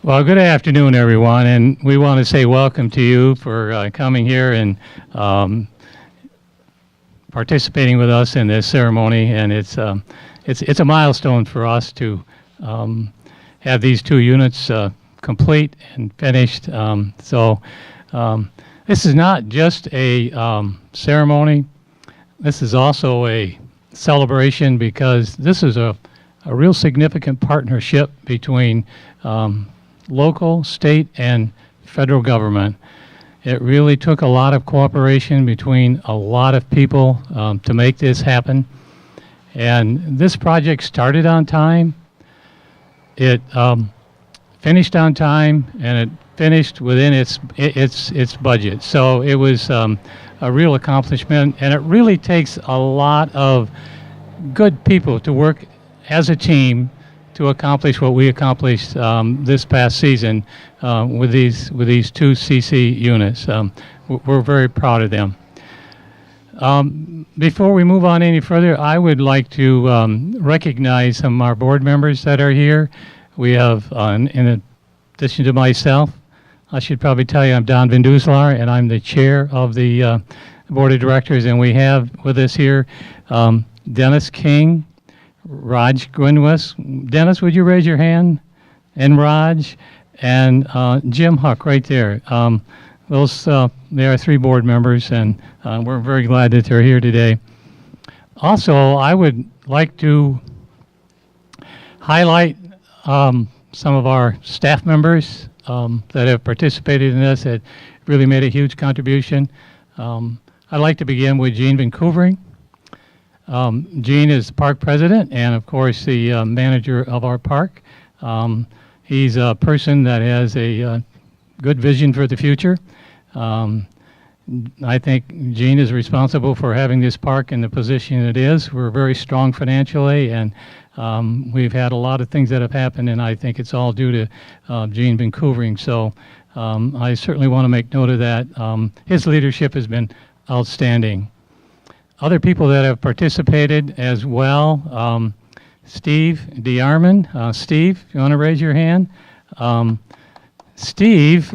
Well, good afternoon, everyone, and we want to say welcome to you for coming here and participating with us in this ceremony. And it's a milestone for us to have these two units complete and finished. This is not just a ceremony. This is also a celebration because this is a real significant partnership between local, state, and federal government. It really took a lot of cooperation between a lot of people to make this happen. And this project started on time. It finished on time, and it finished within its budget. So it was a real accomplishment, and it really takes a lot of good people to work as a team to accomplish what we accomplished this past season with these two CC units. We're very proud of them. Before we move on any further, I would like to recognize some of our board members that are here. We have, in addition to myself, I should probably tell you I'm Don Van Dueselaar, and I'm the chair of the board of directors, and we have with us here Dennis King, Raj Gwynwis. Dennis, would you raise your hand? And Raj, and Jim Huck right there. They are three board members, and we're very glad that they're here today. Also, I would like to highlight some of our staff members that have participated in this, that really made a huge contribution. I'd like to begin with Gene Vancouvering. Gene is the park president and, of course, the manager of our park. He's a person that has a good vision for the future. I think Gene is responsible for having this park in the position it is. We're very strong financially, and we've had a lot of things that have happened, and I think it's all due to Gene Vancouvering. So I certainly want to make note of that. His leadership has been outstanding. Other people that have participated as well, Steve DeArmond. Steve, if you want to raise your hand. Steve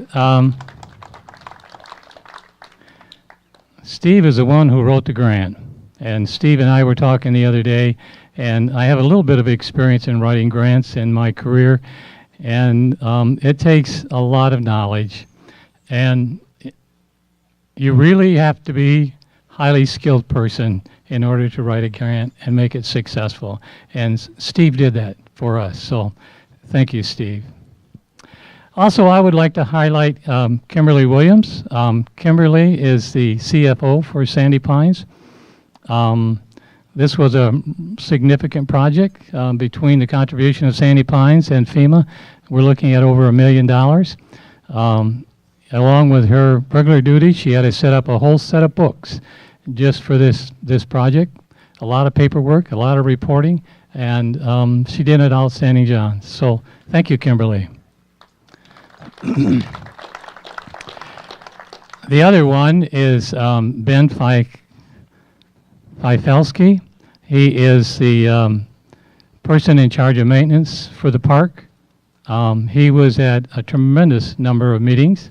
is the one who wrote the grant. And Steve and I were talking the other day, and I have a little bit of experience in writing grants in my career, and it takes a lot of knowledge. And you really have to be highly skilled person in order to write a grant and make it successful. And Steve did that for us, so thank you, Steve. Also, I would like to highlight Kimberly Williams. Kimberly is the CFO for Sandy Pines. This was a significant project between the contribution of Sandy Pines and FEMA. We're looking at over $1 million. Along with her regular duties, she had to set up a whole set of books just for this project. A lot of paperwork, a lot of reporting, and she did an outstanding job. So thank you, Kimberly. The other one is Ben Feifelsky. He is the person in charge of maintenance for the park. He was at a tremendous number of meetings,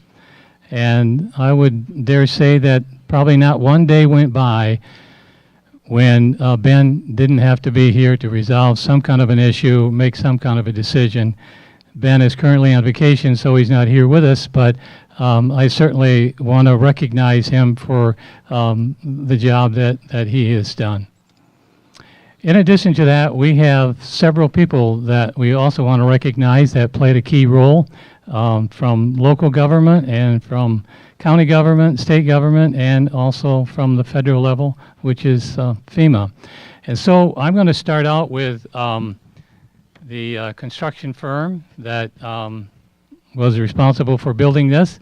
and I would dare say that probably not one day went by when Ben didn't have to be here to resolve some kind of an issue, make some kind of a decision. Ben is currently on vacation, so he's not here with us, but I certainly want to recognize him for the job that he has done. In addition to that, we have several people that we also want to recognize that played a key role from local government and from county government, state government, and also from the federal level, which is FEMA. And so I'm going to start out with the construction firm that was responsible for building this.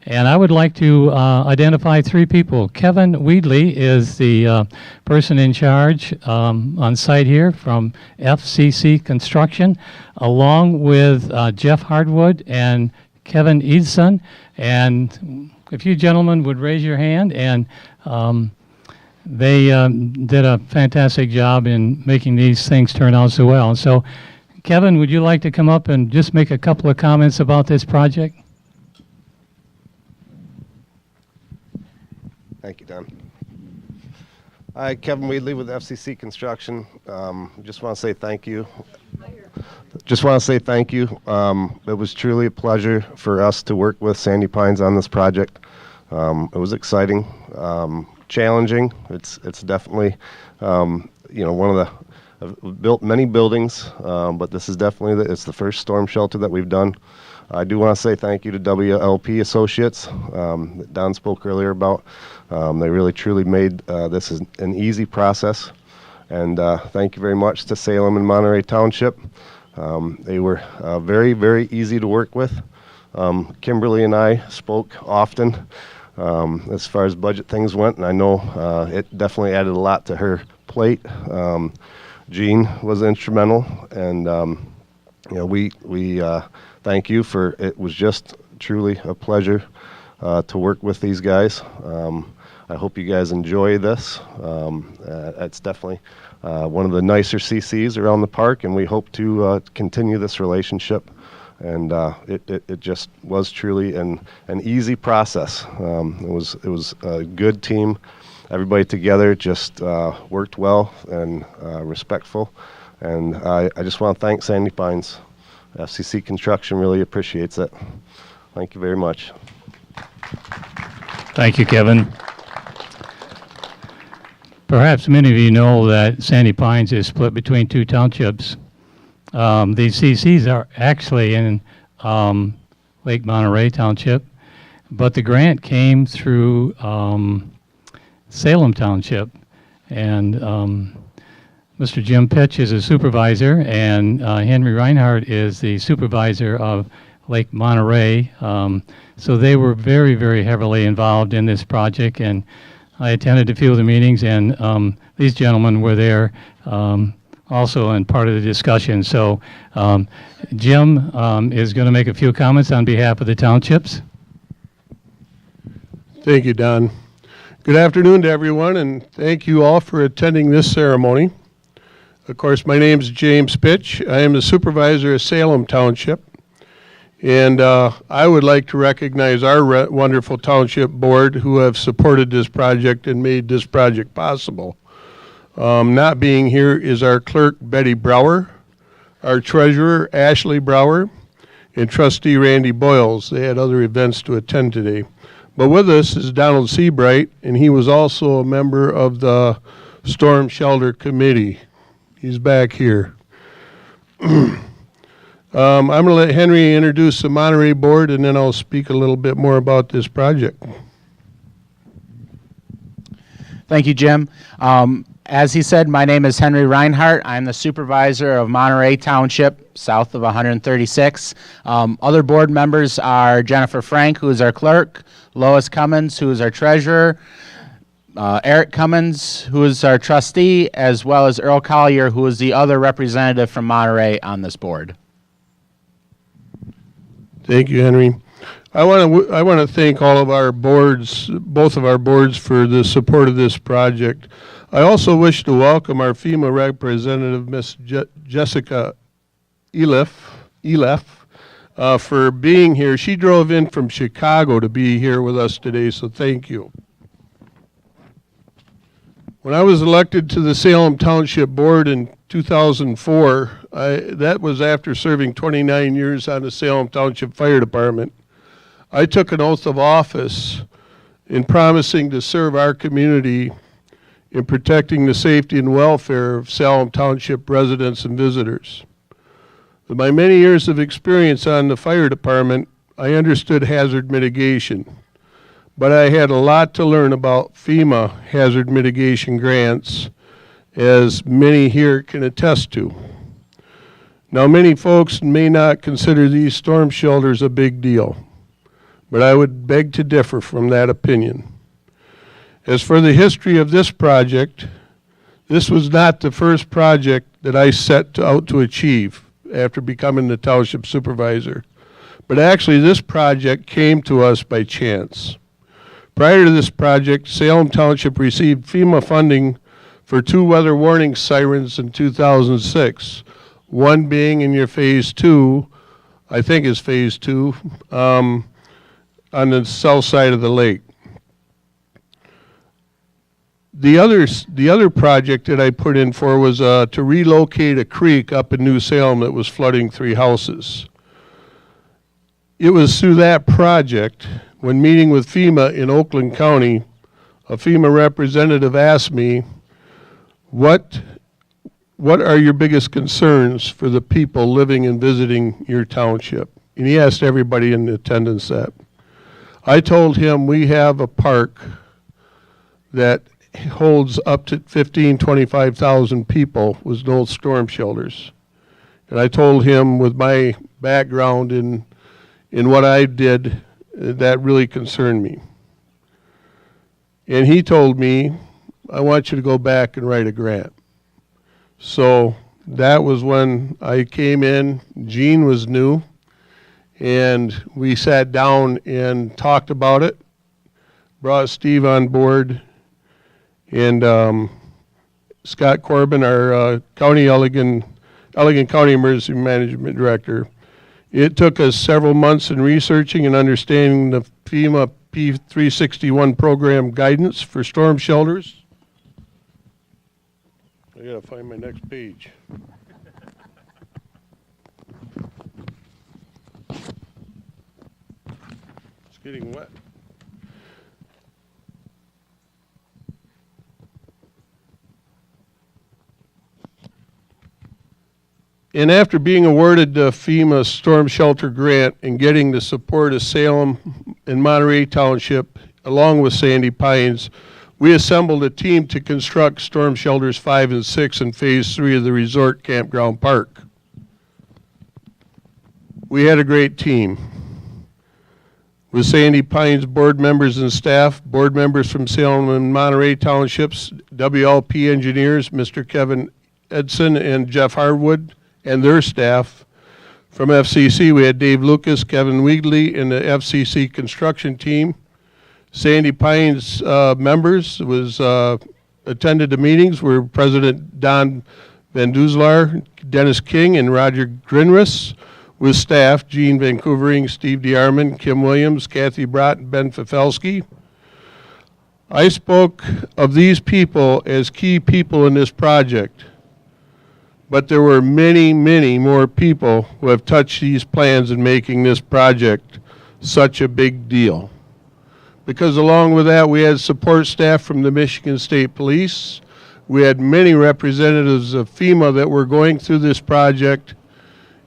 And I would like to identify three people. Kevin Weedley is the person in charge on site here from FCC Construction, along with Jeff Hardwood and Kevin Edson. And if you gentlemen would raise your hand, and they did a fantastic job in making these things turn out so well. And so Kevin, would you like to come up and just make a couple of comments about this project? Thank you, Don. Hi, Kevin Wheatley with FCC Construction. Just want to say thank you. It was truly a pleasure for us to work with Sandy Pines on this project. It was exciting, challenging. It's definitely, one of the, I've built many buildings, but this is definitely, it's the first storm shelter that we've done. I do want to say thank you to WLP Associates that Don spoke earlier about. They really truly made this an easy process. And thank you very much to Salem and Monterey Township. They were very, very easy to work with. Kimberly and I spoke often as far as budget things went, and I know it definitely added a lot to her plate. Jean was instrumental, and we thank you for it. Was just truly a pleasure to work with these guys. I hope you guys enjoy this. It's definitely one of the nicer CCs around the park, and we hope to continue this relationship. And it just was truly an easy process. It was a good team. Everybody together just worked well and respectful. And I just want to thank Sandy Pines. FCC Construction really appreciates it. Thank you very much. Thank you, Kevin. Perhaps many of you know that Sandy Pines is split between two townships. These CCs are actually in Lake Monterey Township, but the grant came through Salem Township, and Mr. Jim Pitch is a supervisor, and Henry Reinhardt is the supervisor of Lake Monterey. So they were very, very heavily involved in this project, and I attended a few of the meetings, and these gentlemen were there also and part of the discussion. So Jim is going to make a few comments on behalf of the townships. Thank you, Don. Good afternoon to everyone, and thank you all for attending this ceremony. Of course, my name is James Pitch. I am the supervisor of Salem Township, and I would like to recognize our wonderful township board who have supported this project and made this project possible. Not being here is our clerk, Betty Brower, our treasurer, Ashley Brower, and trustee Randy Boyles. They had other events to attend today. But with us is Donald Seabright, and he was also a member of the Storm Shelter Committee. He's back here. I'm going to let Henry introduce the Monterey Board, and then I'll speak a little bit more about this project. Thank you, Jim. As he said, my name is Henry Reinhardt. I'm the supervisor of Monterey Township, south of 136. Other board members are Jennifer Frank, who is our clerk, Lois Cummins, who is our treasurer, Eric Cummins, who is our trustee, as well as Earl Collier, who is the other representative from Monterey on this board. Thank you, Henry. I want to thank all of our boards, both of our boards, for the support of this project. I also wish to welcome our FEMA representative, Miss Jessica Elef, for being here. She drove in from Chicago to be here with us today, so thank you. When I was elected to the Salem Township Board in 2004, that was after serving 29 years on the Salem Township Fire Department. I took an oath of office in promising to serve our community in protecting the safety and welfare of Salem Township residents and visitors. With my many years of experience on the fire department, I understood hazard mitigation, but I had a lot to learn about FEMA hazard mitigation grants, as many here can attest to. Now, many folks may not consider these storm shelters a big deal, but I would beg to differ from that opinion. As for the history of this project, this was not the first project that I set out to achieve after becoming the township supervisor, but actually this project came to us by chance. Prior to this project, Salem Township received FEMA funding for 2 weather warning sirens in 2006, one being in your phase 2, I think is phase 2, on the south side of the lake. The other project that I put in for was to relocate a creek up in New Salem that was flooding 3 houses. It was through that project, when meeting with FEMA in Allegan County, a FEMA representative asked me, what are your biggest concerns for the people living and visiting your township? And he asked everybody in attendance that. I told him we have a park that holds up to 25,000 people with no storm shelters. And I told him, with my background in what I did, that really concerned me. And he told me, I want you to go back and write a grant. So that was when I came in. Gene was new, and we sat down and talked about it, brought Steve on board, and Scott Corbin, our Allegan County Emergency Management Director. It took us several months in researching and understanding the FEMA P361 program guidance for storm shelters. I gotta find my next page. It's getting wet. And after being awarded the FEMA storm shelter grant and getting the support of Salem and Monterey Township, along with Sandy Pines, we assembled a team to construct storm shelters 5 and 6 in phase 3 of the resort campground park. We had a great team with Sandy Pines board members and staff, board members from Salem and Monterey Townships, WLP engineers, Mr. Kevin Edson and Jeff Harwood, and their staff. From FCC, we had Dave Lucas, Kevin Weedley, and the FCC Construction team. Sandy Pines members attended the meetings were President Don Van Duzelaar, Dennis King, and Roger Grinris, with staff Gene Vancouvering, Steve DeArmond, Kim Williams, Kathy Brott, and Ben Fifelski. I spoke of these people as key people in this project, but there were many, many more people who have touched these plans in making this project such a big deal. Because along with that, we had support staff from the Michigan State Police. We had many representatives of FEMA that were going through this project.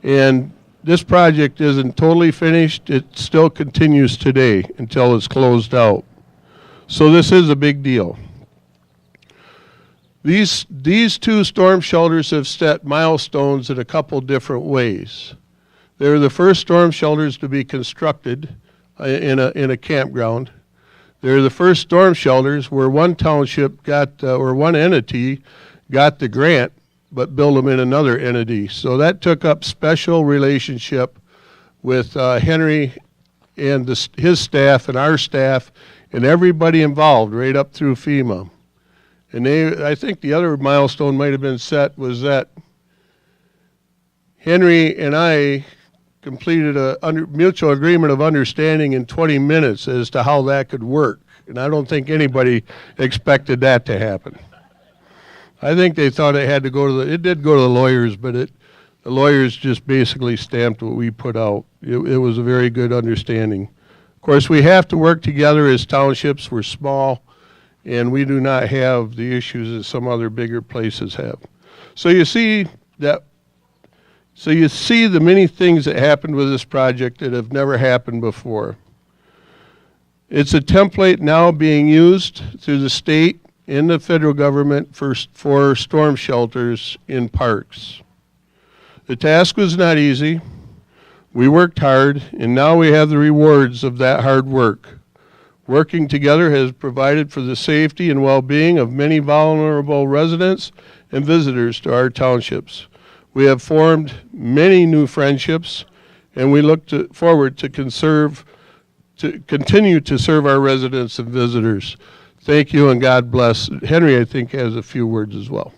And this project isn't totally finished. It still continues today until it's closed out. So this is a big deal. These 2 storm shelters have set milestones in a couple different ways. They're the first storm shelters to be constructed in a campground. They're the first storm shelters where one township got, or one entity got the grant, but built them in another entity. So that took up special relationship with Henry and his staff and our staff and everybody involved right up through FEMA. And I think the other milestone might have been set was that Henry and I completed a mutual agreement of understanding in 20 minutes as to how that could work. And I don't think anybody expected that to happen. I think they thought it had to go to it did go to the lawyers, but the lawyers just basically stamped what we put out. It was a very good understanding. Of course, we have to work together as townships. We're small, and we do not have the issues that some other bigger places have. So you see the many things that happened with this project that have never happened before. It's a template now being used through the state and the federal government for storm shelters in parks. The task was not easy. We worked hard, and now we have the rewards of that hard work. Working together has provided for the safety and well-being of many vulnerable residents and visitors to our townships. We have formed many new friendships, and we look forward to continue to serve our residents and visitors. Thank you, and God bless. Henry, I think, has a few words as well.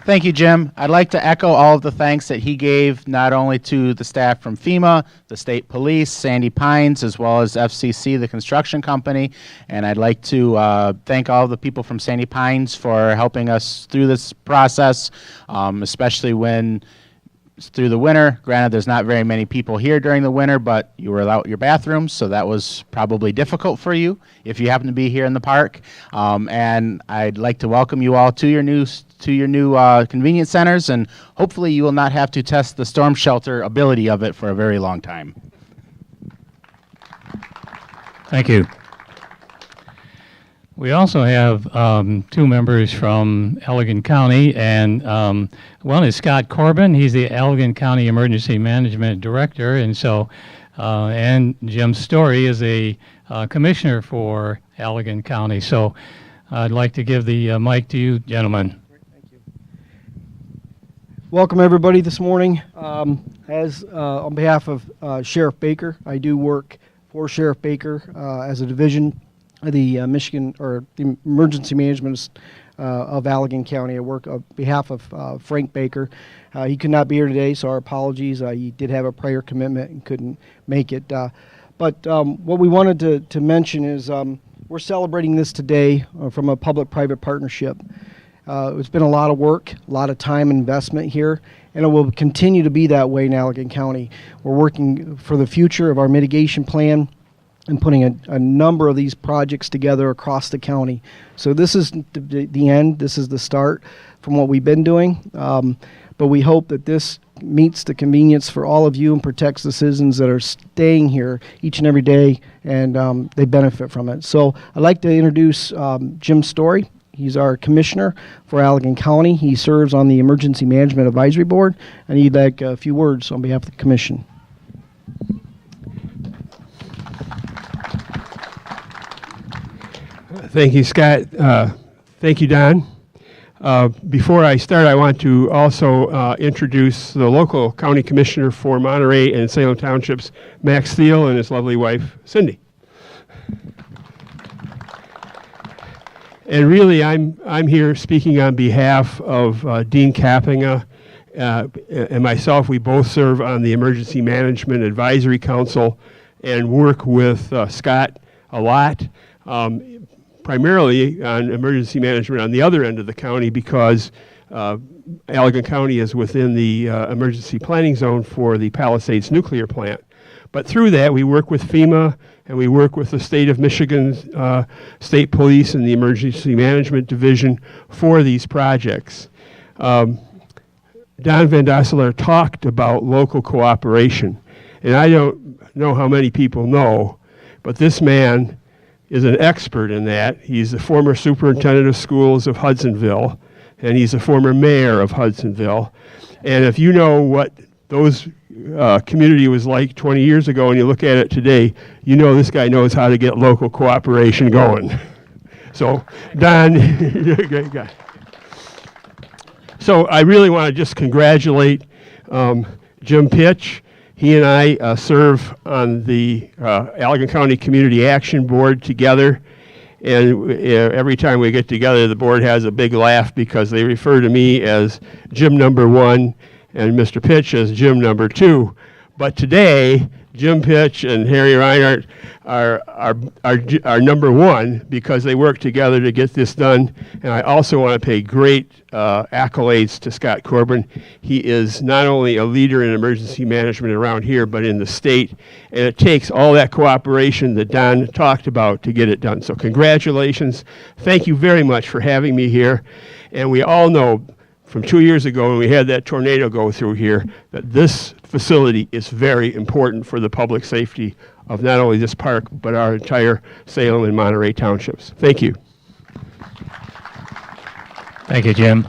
Thank you, Jim. I'd like to echo all of the thanks that he gave not only to the staff from FEMA, the state police, Sandy Pines, as well as FCC, the construction company. And I'd like to thank all of the people from Sandy Pines for helping us through this process, especially when through the winter. Granted, there's not very many people here during the winter, but you were out your bathrooms, so that was probably difficult for you if you happen to be here in the park. And I'd like to welcome you all to your new convenience centers, and hopefully you will not have to test the storm shelter ability of it for a very long time. Thank you. We also have two members from Allegan County, and one is Scott Corbin. He's the Allegan County Emergency Management Director, and so and Jim Story is a commissioner for Allegan County. So I'd like to give the mic to you, gentlemen. Thank you. Welcome everybody this morning. On behalf of Sheriff Baker, I do work for Sheriff Baker as a division of the Michigan, or the Emergency Management of Allegan County. I work on behalf of Frank Baker. He could not be here today, so our apologies. He did have a prior commitment and couldn't make it. But what we wanted to mention is we're celebrating this today from a public-private partnership. It's been a lot of work, a lot of time and investment here, and it will continue to be that way in Allegan County. We're working for the future of our mitigation plan and putting a number of these projects together across the county. So this is the end, this is the start from what we've been doing, but we hope that this meets the convenience for all of you and protects the citizens that are staying here each and every day, and they benefit from it. So I'd like to introduce Jim Story. He's our commissioner for Allegan County. He serves on the Emergency Management Advisory Board, and he'd like a few words on behalf of the commission. Thank you, Scott. Thank you, Don. Before I start, I want to also introduce the local county commissioner for Monterey and Salem Townships, Max Thiel, and his lovely wife, Cindy. And really, I'm here speaking on behalf of Dean Kappinga and myself. We both serve on the Emergency Management Advisory Council and work with Scott a lot. Primarily on emergency management on the other end of the county, because Allegan County is within the emergency planning zone for the Palisades nuclear plant. But through that, we work with FEMA, and we work with the state of Michigan's state police and the emergency management division for these projects. Don Van Dosselaar talked about local cooperation, and I don't know how many people know, but this man is an expert in that. He's the former superintendent of schools of Hudsonville, and he's a former mayor of Hudsonville. And if you know what those community was like 20 years ago and you look at it today, you know this guy knows how to get local cooperation going. So, Don, you're a great guy. So I really want to just congratulate Jim Pitch. He and I serve on the Allegan County Community Action Board together, and every time we get together, the board has a big laugh because they refer to me as Jim number 1 and Mr. Pitch as Jim number 2. But today, Jim Pitch and Harry Reinhardt are number 1 because they work together to get this done. And I also want to pay great accolades to Scott Corbin. He is not only a leader in emergency management around here, but in the state. And it takes all that cooperation that Don talked about to get it done. So congratulations. Thank you very much for having me here. And we all know from 2 years ago when we had that tornado go through here, that this facility is very important for the public safety of not only this park, but our entire Salem and Monterey Townships. Thank you. Thank you, Jim.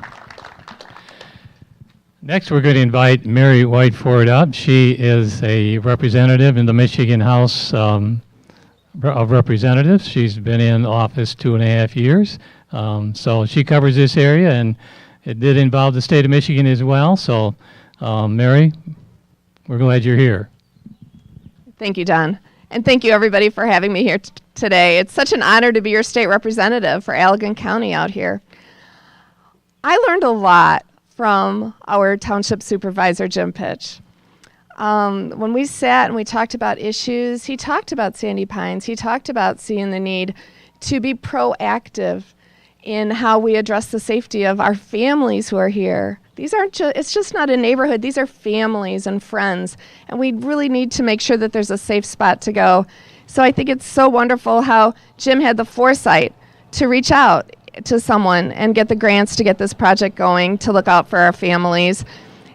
Next, we're going to invite Mary Whiteford up. She is a representative in the Michigan House of Representatives. She's been in office 2.5 years. So she covers this area, and it did involve the state of Michigan as well. So, Mary, we're glad you're here. Thank you, Don. And thank you, everybody, for having me here today. It's such an honor to be your state representative for Allegan County out here. I learned a lot from our township supervisor, Jim Pitch. When we sat and we talked about issues, he talked about Sandy Pines. He talked about seeing the need to be proactive in how we address the safety of our families who are here. These aren't it's just not a neighborhood. These are families and friends. And we really need to make sure that there's a safe spot to go. So I think it's so wonderful how Jim had the foresight to reach out to someone and get the grants to get this project going, to look out for our families.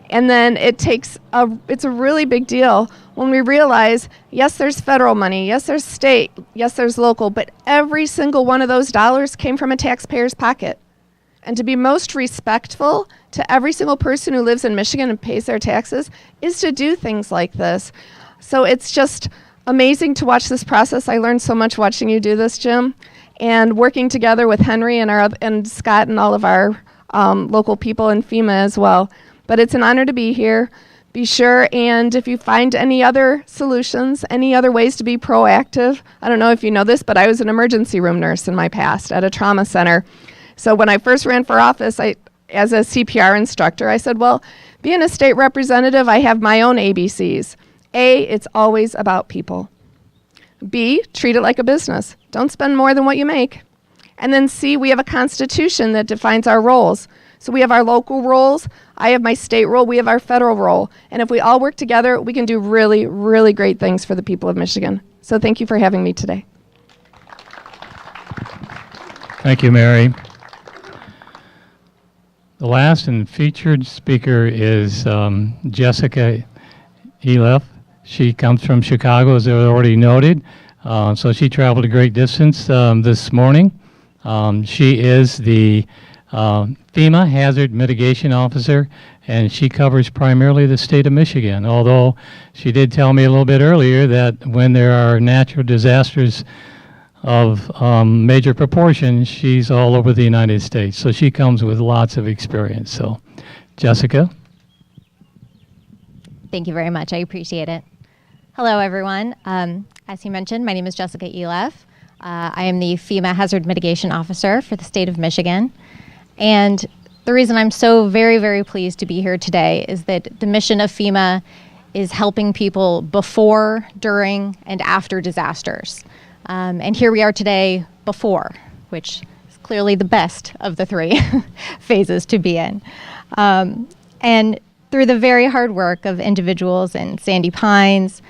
And then it's a really big deal when we realize, yes, there's federal money, yes, there's state, yes, there's local, but every single one of those dollars came from a taxpayer's pocket. And to be most respectful to every single person who lives in Michigan and pays their taxes is to do things like this. So it's just amazing to watch this process. I learned so much watching you do this, Jim, and working together with Henry and Scott and all of our local people and FEMA as well. But it's an honor to be here. Be sure, and if you find any other solutions, any other ways to be proactive, I don't know if you know this, but I was an emergency room nurse in my past at a trauma center. So when I first ran for office, as a CPR instructor, I said, well, being a state representative, I have my own ABCs. A, it's always about people. B, treat it like a business. Don't spend more than what you make. And then C, we have a constitution that defines our roles. So we have our local roles, I have my state role, we have our federal role. And if we all work together, we can do really, really great things for the people of Michigan. So thank you for having me today. Thank you, Mary. The last and featured speaker is Jessica Elef. She comes from Chicago, as already noted. So she traveled a great distance this morning. She is the FEMA Hazard Mitigation Officer, and she covers primarily the state of Michigan, although she did tell me a little bit earlier that when there are natural disasters of major proportion, she's all over the United States. So she comes with lots of experience. So, Jessica. Thank you very much. I appreciate it. Hello, everyone. As he mentioned, my name is Jessica Elef. I am the FEMA Hazard Mitigation Officer for the state of Michigan. And the reason I'm so very, very pleased to be here today is that the mission of FEMA is helping people before, during, and after disasters. And here we are today before, which is clearly the best of the three phases to be in. And through the very hard work of individuals in Sandy Pines,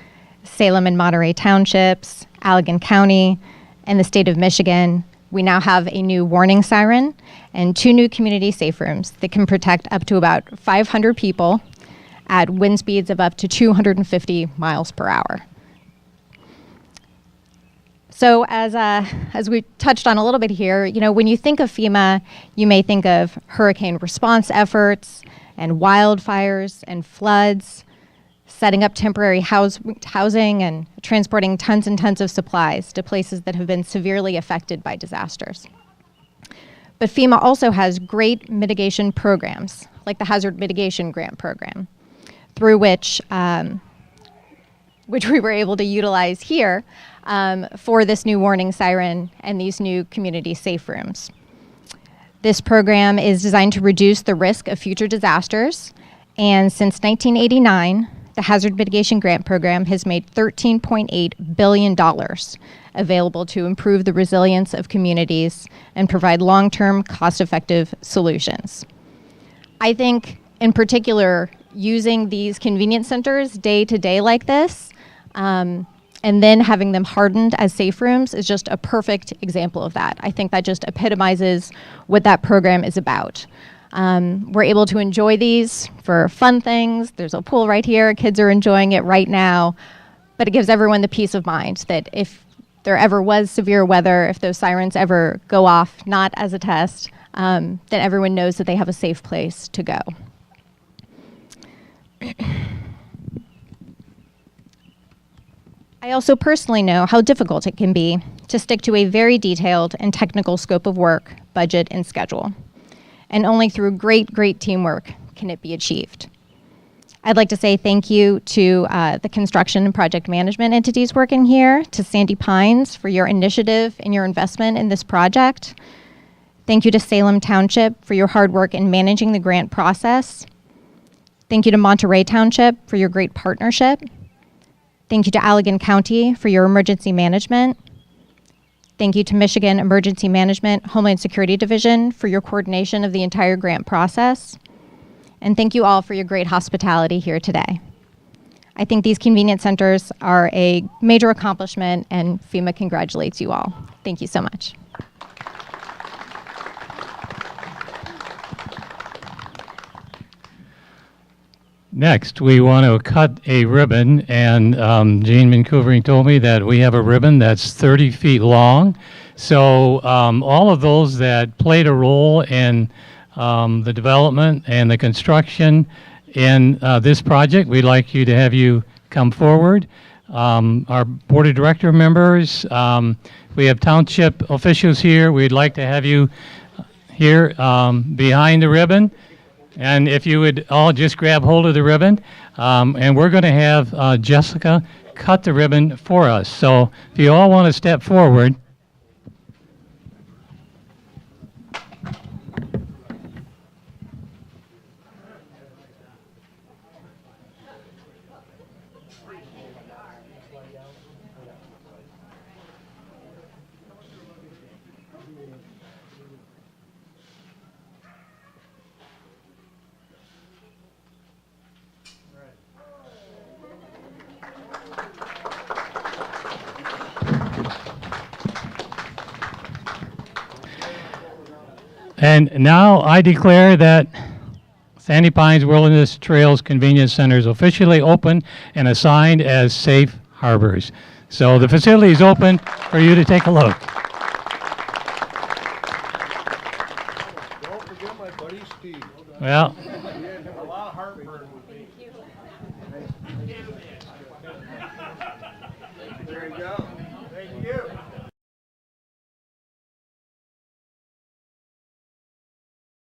Salem and Monterey Townships, Allegan County, and the state of Michigan, we now have a new warning siren and 2 new community safe rooms that can protect up to about 500 people at wind speeds of up to 250 miles per hour. So as we touched on a little bit here, you know, when you think of FEMA, you may think of hurricane response efforts and wildfires and floods, setting up temporary housing and transporting tons and tons of supplies to places that have been severely affected by disasters. But FEMA also has great mitigation programs, like the Hazard Mitigation Grant Program, through which we were able to utilize here for this new warning siren and these new community safe rooms. This program is designed to reduce the risk of future disasters, and since 1989, the Hazard Mitigation Grant Program has made $13.8 billion available to improve the resilience of communities and provide long-term, cost-effective solutions. I think, in particular, using these convenience centers day to day like this, and then having them hardened as safe rooms is just a perfect example of that. I think that just epitomizes what that program is about. We're able to enjoy these for fun things. There's a pool right here. Kids are enjoying it right now. But it gives everyone the peace of mind that if there ever was severe weather, if those sirens ever go off, not as a test, then everyone knows that they have a safe place to go. I also personally know how difficult it can be to stick to a very detailed and technical scope of work, budget, and schedule. And only through great, great teamwork can it be achieved. I'd like to say thank you to the construction and project management entities working here, to Sandy Pines for your initiative and your investment in this project. Thank you to Salem Township for your hard work in managing the grant process. Thank you to Monterey Township for your great partnership. Thank you to Allegan County for your emergency management. Thank you to Michigan Emergency Management Homeland Security Division for your coordination of the entire grant process. And thank you all for your great hospitality here today. I think these convenience centers are a major accomplishment, and FEMA congratulates you all. Thank you so much. Next, we want to cut a ribbon, and Gene Vancouver told me that we have a ribbon that's 30 feet long. So all of those that played a role in the development and the construction in this project, we'd like you to have you come forward. Our board of director members, we have township officials here. We'd like to have you here behind the ribbon. And if you would all just grab hold of the ribbon, and we're going to have Jessica cut the ribbon for us. So if you all want to step forward. And now I declare that Sandy Pines Wilderness Trails Convenience Center is officially open and assigned as safe harbors. So the facility is open for you to take a look. Don't forget my buddy Steve. Well, He had a lot of heartburn with me.